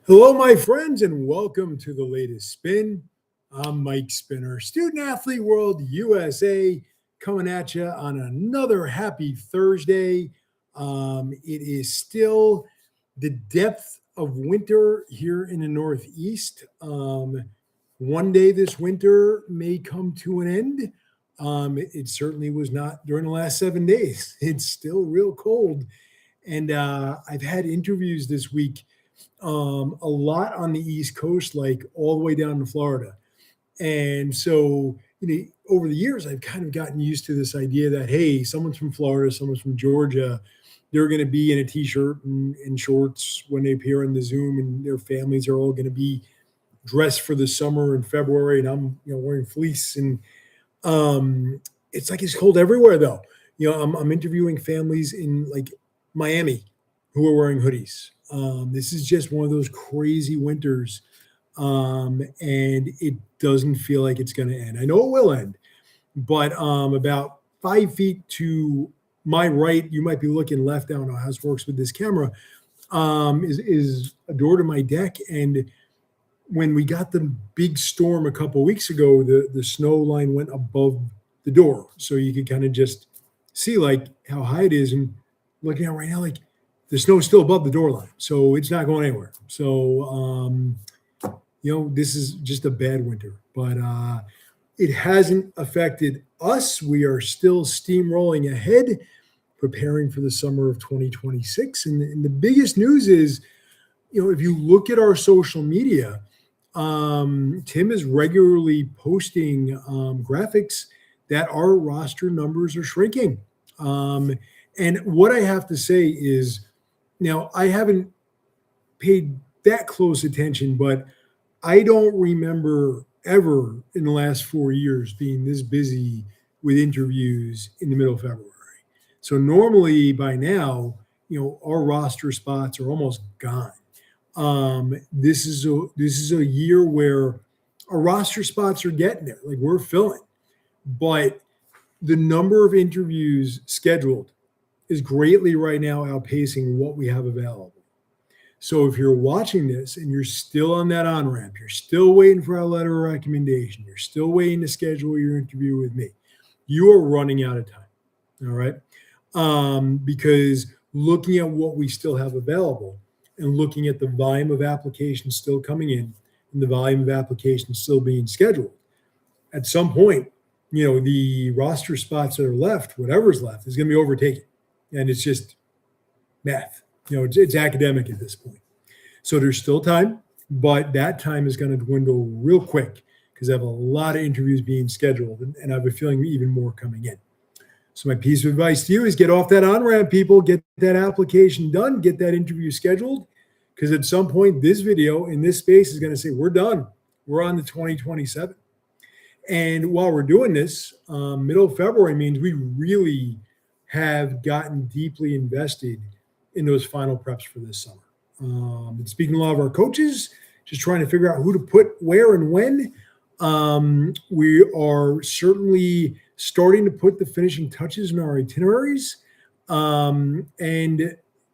Hello, my friends, and welcome to the latest spin. I'm Mike Spinner, Student Athlete World USA, coming at you on another happy Thursday. It is still the depth of winter here in the Northeast. One day this winter may come to an end. It certainly was not during the last 7 days. It's still real cold. And I've had interviews this week a lot on the East Coast, like all the way down to Florida. And so, over the years, I've kind of gotten used to this idea that, hey, someone's from Florida, someone's from Georgia, they're going to be in a t-shirt and shorts when they appear on the Zoom, and their families are all going to be dressed for the summer in February, and I'm, wearing fleece. And it's like it's cold everywhere, though. I'm interviewing families in like Miami who are wearing hoodies. This is just one of those crazy winters, and it doesn't feel like it's going to end. I know it will end, but about 5 feet to my right, you might be looking left. I don't know how this works with this camera. Is a door to my deck, and when we got the big storm a couple of weeks ago, the snow line went above the door, so you could kind of just see like how high it is. And looking out right now, like the snow's still above the door line, so it's not going anywhere. So, this is just a bad winter, but it hasn't affected us. We are still steamrolling ahead, preparing for the summer of 2026. And the biggest news is, if you look at our social media, Tim is regularly posting graphics that our roster numbers are shrinking. And what I have to say is, now, I haven't paid that close attention, but I don't remember ever in the last 4 years being this busy with interviews in the middle of February. So normally by now, our roster spots are almost gone. This is a year where our roster spots are getting there, like we're filling, but the number of interviews scheduled is greatly right now outpacing what we have available. So if you're watching this and you're still on that on-ramp, you're still waiting for our letter of recommendation, you're still waiting to schedule your interview with me, you are running out of time, all right? Because looking at what we still have available and looking at the volume of applications still coming in and the volume of applications still being scheduled, at some point, the roster spots that are left, whatever's left, is going to be overtaken. And it's just math. It's academic at this point. So there's still time, but that time is going to dwindle real quick because I have a lot of interviews being scheduled, and I have a feeling even more coming in. So my piece of advice to you is get off that on-ramp, people. Get that application done. Get that interview scheduled, because at some point this video in this space is going to say, we're done. We're on to 2027. And while we're doing this, middle of February means we really have gotten deeply invested in those final preps for this summer. And speaking to a lot of our coaches, just trying to figure out who to put where and when. We are certainly starting to put the finishing touches in our itineraries. And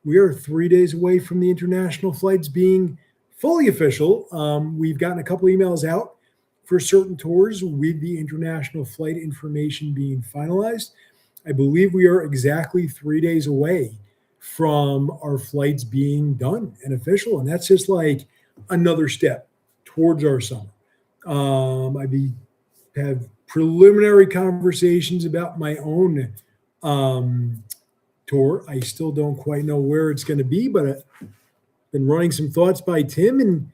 we are 3 days away from the international flights being fully official. We've gotten a couple emails out for certain tours with the international flight information being finalized. I believe we are exactly 3 days away from our flights being done and official. And that's just like another step towards our summer. Have preliminary conversations about my own tour. I still don't quite know where it's going to be, but I've been running some thoughts by Tim, and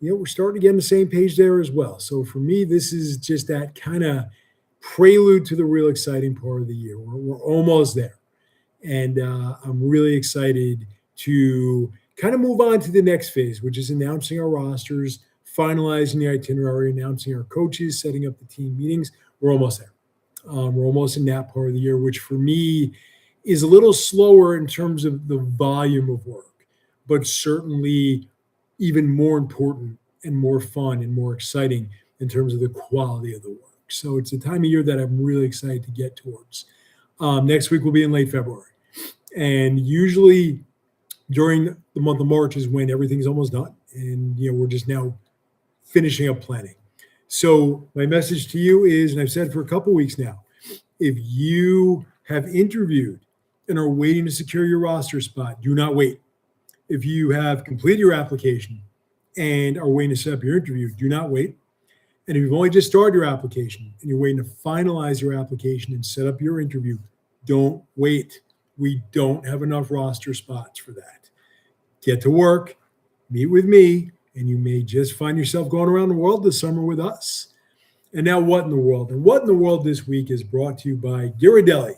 we're starting to get on the same page there as well. So for me, this is just that kind of prelude to the real exciting part of the year. We're almost there. And I'm really excited to kind of move on to the next phase, which is announcing our rosters, finalizing the itinerary, announcing our coaches, setting up the team meetings. We're almost there. We're almost in that part of the year, which for me is a little slower in terms of the volume of work, but certainly even more important and more fun and more exciting in terms of the quality of the work. So it's a time of year that I'm really excited to get towards. Next week we'll be in late February. And usually during the month of March is when everything's almost done. And, we're just now finishing up planning. So my message to you is, and I've said for a couple weeks now, if you have interviewed and are waiting to secure your roster spot, do not wait. If you have completed your application and are waiting to set up your interview, do not wait. And if you've only just started your application and you're waiting to finalize your application and set up your interview, don't wait. We don't have enough roster spots for that. Get to work, meet with me, and you may just find yourself going around the world this summer with us. And now, What in the World? And What in the World this week is brought to you by Ghirardelli.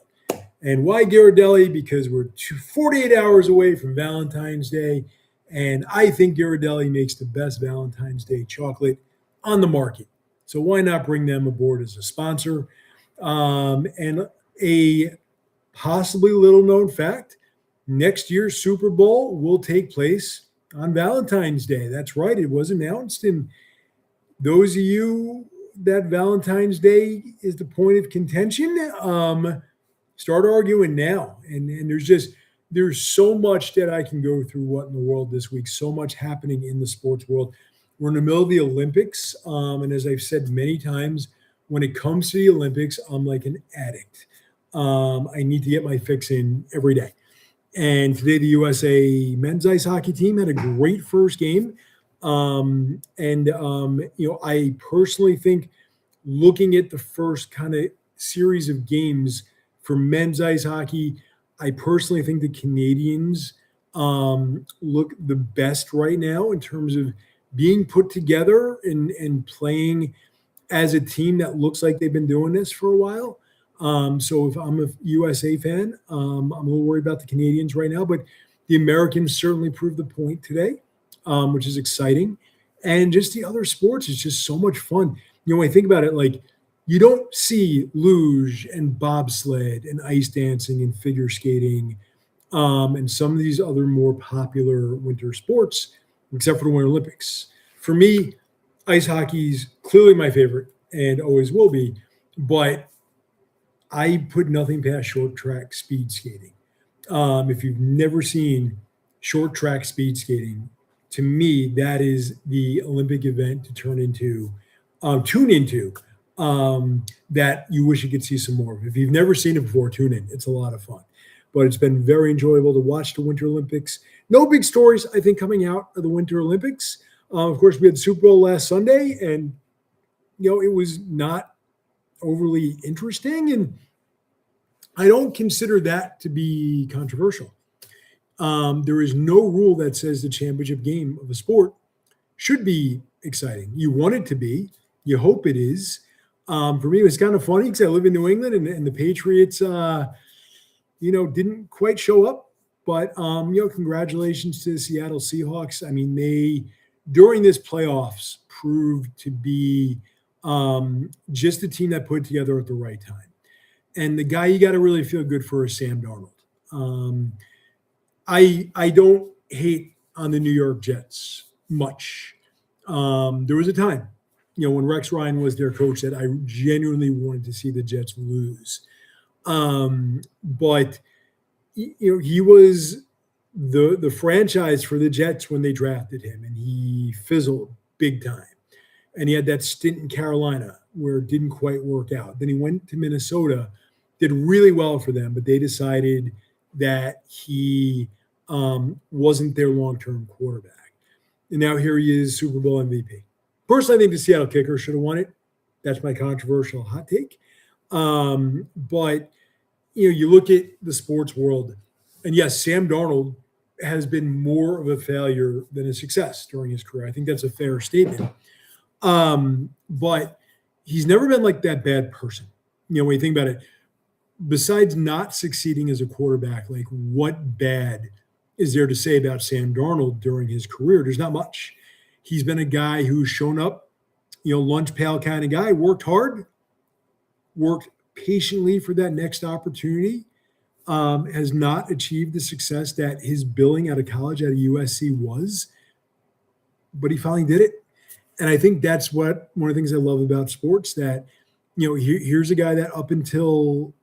And why Ghirardelli? Because we're 48 hours away from Valentine's Day, and I think Ghirardelli makes the best Valentine's Day chocolate on the market. So why not bring them aboard as a sponsor? And a possibly little-known fact, next year's Super Bowl will take place on Valentine's Day. That's right. It was announced. And those of you that Valentine's Day is the point of contention, start arguing now. And there's so much that I can go through What in the World this week, so much happening in the sports world. We're in the middle of the Olympics. And as I've said many times, when it comes to the Olympics, I'm like an addict. I need to get my fix in every day. And today, the USA men's ice hockey team had a great first game. I personally think, looking at the first kind of series of games for men's ice hockey, I personally think the Canadians look the best right now in terms of being put together and playing as a team that looks like they've been doing this for a while. So if I'm a USA fan, I'm a little worried about the Canadians right now, but the Americans certainly proved the point today, which is exciting. And just the other sports is just so much fun. When I think about it, like, you don't see luge and bobsled and ice dancing and figure skating and some of these other more popular winter sports, except for the Winter Olympics. For me, ice hockey's clearly my favorite and always will be, but I put nothing past short track speed skating. If you've never seen short track speed skating, to me, that is the Olympic event to tune into, that you wish you could see some more of. If you've never seen it before, tune in. It's a lot of fun. But it's been very enjoyable to watch the Winter Olympics. No big stories, I think, coming out of the Winter Olympics. Of course, we had the Super Bowl last Sunday, and, it was not overly interesting. And I don't consider that to be controversial. There is no rule that says the championship game of a sport should be exciting. You want it to be. You hope it is. For me, it was kind of funny because I live in New England, and the Patriots, didn't quite show up. But, congratulations to the Seattle Seahawks. I mean, they, during this playoffs, proved to be just the team that put it together at the right time. And the guy you got to really feel good for is Sam Darnold. I don't hate on the New York Jets much. There was a time, when Rex Ryan was their coach, that I genuinely wanted to see the Jets lose. But he was the franchise for the Jets when they drafted him, and he fizzled big time. And he had that stint in Carolina where it didn't quite work out. Then he went to Minnesota, did really well for them, but they decided that he wasn't their long-term quarterback. And now here he is, Super Bowl MVP. Personally, I think the Seattle Kickers should have won it. That's my controversial hot take. But, you look at the sports world, and yes, Sam Darnold has been more of a failure than a success during his career. I think that's a fair statement. But he's never been like that bad person. When you think about it, besides not succeeding as a quarterback, like, what bad is there to say about Sam Darnold during his career? There's not much. He's been a guy who's shown up, lunch pail kind of guy, worked hard, worked patiently for that next opportunity, has not achieved the success that his billing out of college at USC was, but he finally did it. And I think that's one of the things I love about sports, that, here's a guy that up until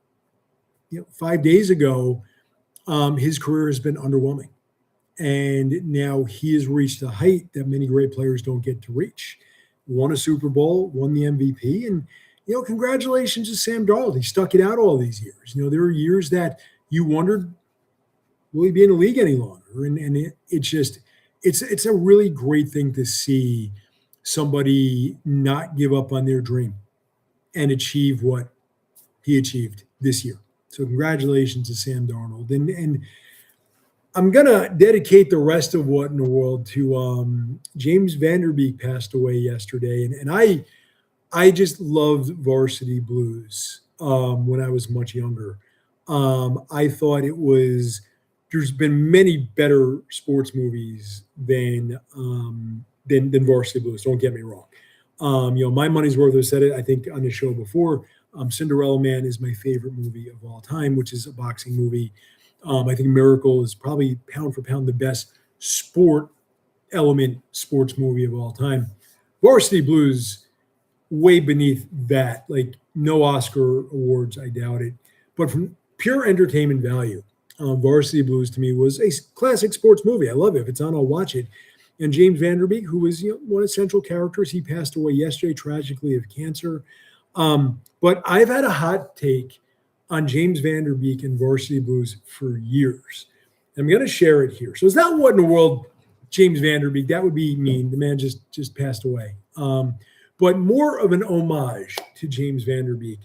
5 days ago, his career has been underwhelming. And now he has reached a height that many great players don't get to reach. Won a Super Bowl, won the MVP, and congratulations to Sam Darnold. He stuck it out all these years. There are years that you wondered, will he be in the league any longer? And it's just, it's a really great thing to see somebody not give up on their dream and achieve what he achieved this year. So congratulations to Sam Darnold. And I'm going to dedicate the rest of What in the World to James Vanderbeek passed away yesterday. And I just loved Varsity Blues when I was much younger. I thought there's been many better sports movies than Varsity Blues. Don't get me wrong. My money's worth. I've said it, I think, on the show before. Cinderella Man is my favorite movie of all time, which is a boxing movie. I think Miracle is probably pound for pound the best sports movie of all time. Varsity Blues, way beneath that. Like, no Oscar awards, I doubt it. But from pure entertainment value, Varsity Blues to me was a classic sports movie. I love it. If it's on, I'll watch it. And James Vanderbeek, who was one of the central characters, he passed away yesterday tragically of cancer. But I've had a hot take on James Vanderbeek and Varsity Blues for years. I'm going to share it here. So it's not What in the World, James Vanderbeek. That would be mean. The man just passed away. But more of an homage to James Vanderbeek.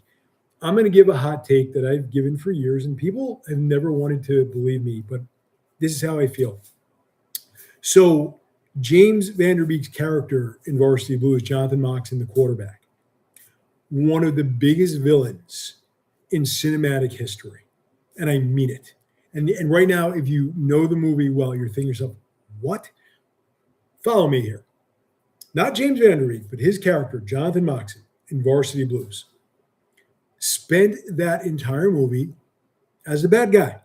I'm going to give a hot take that I've given for years, and people have never wanted to believe me, but this is how I feel. So James Vanderbeek's character in Varsity Blues, Jonathan Moxon, the quarterback, one of the biggest villains in cinematic history. And I mean it. And right now, if you know the movie well, you're thinking to yourself, what? Follow me here. Not James Vanderbeek, but his character, Jonathan Moxon, in Varsity Blues, spent that entire movie as the bad guy.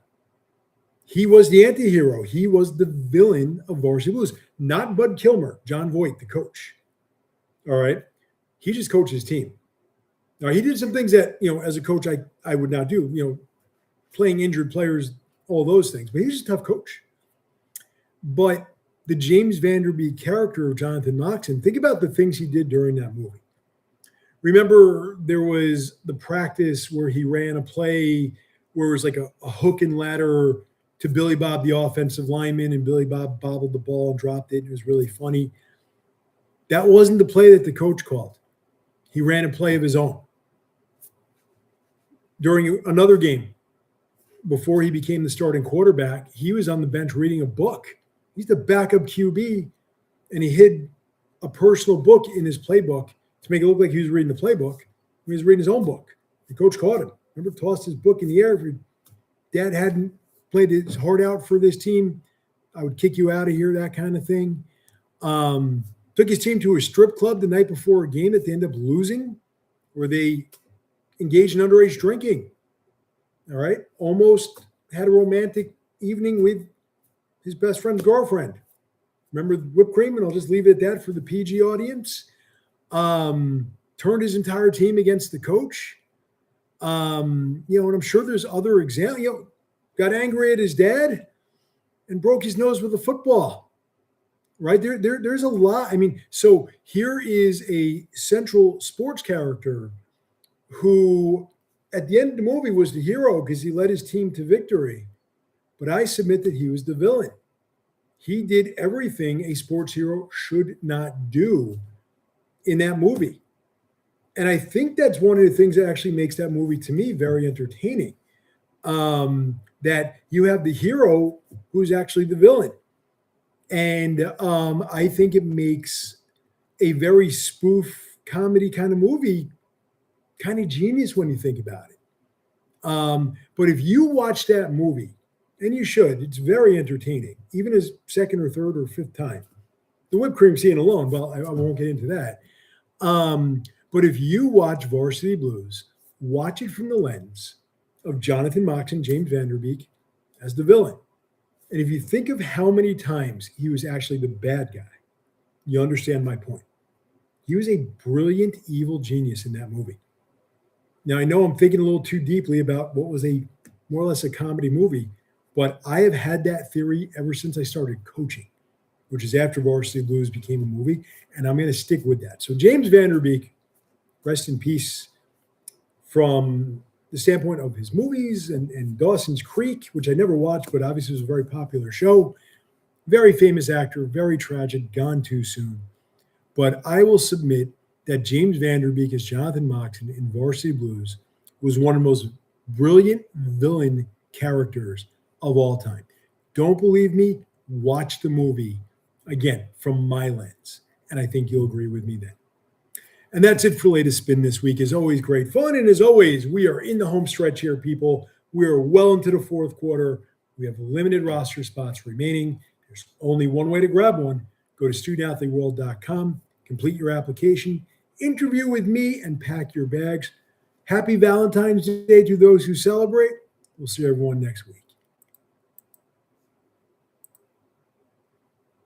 He was the anti-hero. He was the villain of Varsity Blues, not Bud Kilmer, John Voight, the coach. All right? He just coached his team. Now, he did some things that, as a coach, I would not do, playing injured players, all those things. But he was a tough coach. But the James Vanderbeek character of Jonathan Moxon, think about the things he did during that movie. Remember, there was the practice where he ran a play where it was like a hook and ladder to Billy Bob, the offensive lineman, and Billy Bob bobbled the ball and dropped it. It was really funny. That wasn't the play that the coach called. He ran a play of his own. During another game, before he became the starting quarterback, he was on the bench reading a book. He's the backup QB, and he hid a personal book in his playbook to make it look like he was reading the playbook. He was reading his own book. The coach caught him. Remember, tossed his book in the air. If your dad hadn't played his heart out for this team, I would kick you out of here, that kind of thing. Took his team to a strip club the night before a game that they ended up losing, where they engaged in underage drinking. All right. Almost had a romantic evening with his best friend's girlfriend. Remember whipped cream? And I'll just leave it at that for the PG audience. Turned his entire team against the coach. And I'm sure there's other examples. Got angry at his dad and broke his nose with a football. Right? There's a lot. I mean, so here is a central sports character who at the end of the movie was the hero because he led his team to victory. But I submit that he was the villain. He did everything a sports hero should not do in that movie. And I think that's one of the things that actually makes that movie, to me, very entertaining. That you have the hero who's actually the villain. And I think it makes a very spoof comedy kind of movie kind of genius when you think about it. But if you watch that movie, and you should, it's very entertaining, even as second or third or fifth time. The whipped cream scene alone, well, I won't get into that. But if you watch Varsity Blues, watch it from the lens of Jonathan Moxon, James Vanderbeek, as the villain. And if you think of how many times he was actually the bad guy, you understand my point. He was a brilliant, evil genius in that movie. Now, I know I'm thinking a little too deeply about what was a more or less a comedy movie, But I have had that theory ever since I started coaching, which is after Varsity Blues became a movie, and I'm going to stick with that. So James Van Der Beek, rest in peace, from the standpoint of his movies and Dawson's Creek, which I never watched, but obviously was a very popular show. Very famous actor, very tragic, gone too soon. But I will submit that James Van Der Beek as Jonathan Moxon in Varsity Blues was one of the most brilliant villain characters of all time. Don't believe me? Watch the movie, again, from my lens. And I think you'll agree with me then. And that's it for Latest Spin this week. As always, great fun. And as always, we are in the home stretch here, people. We are well into the fourth quarter. We have limited roster spots remaining. There's only one way to grab one. Go to studentathleteworld.com, complete your application, interview with me, and pack your bags. Happy Valentine's Day to those who celebrate. We'll see everyone next week.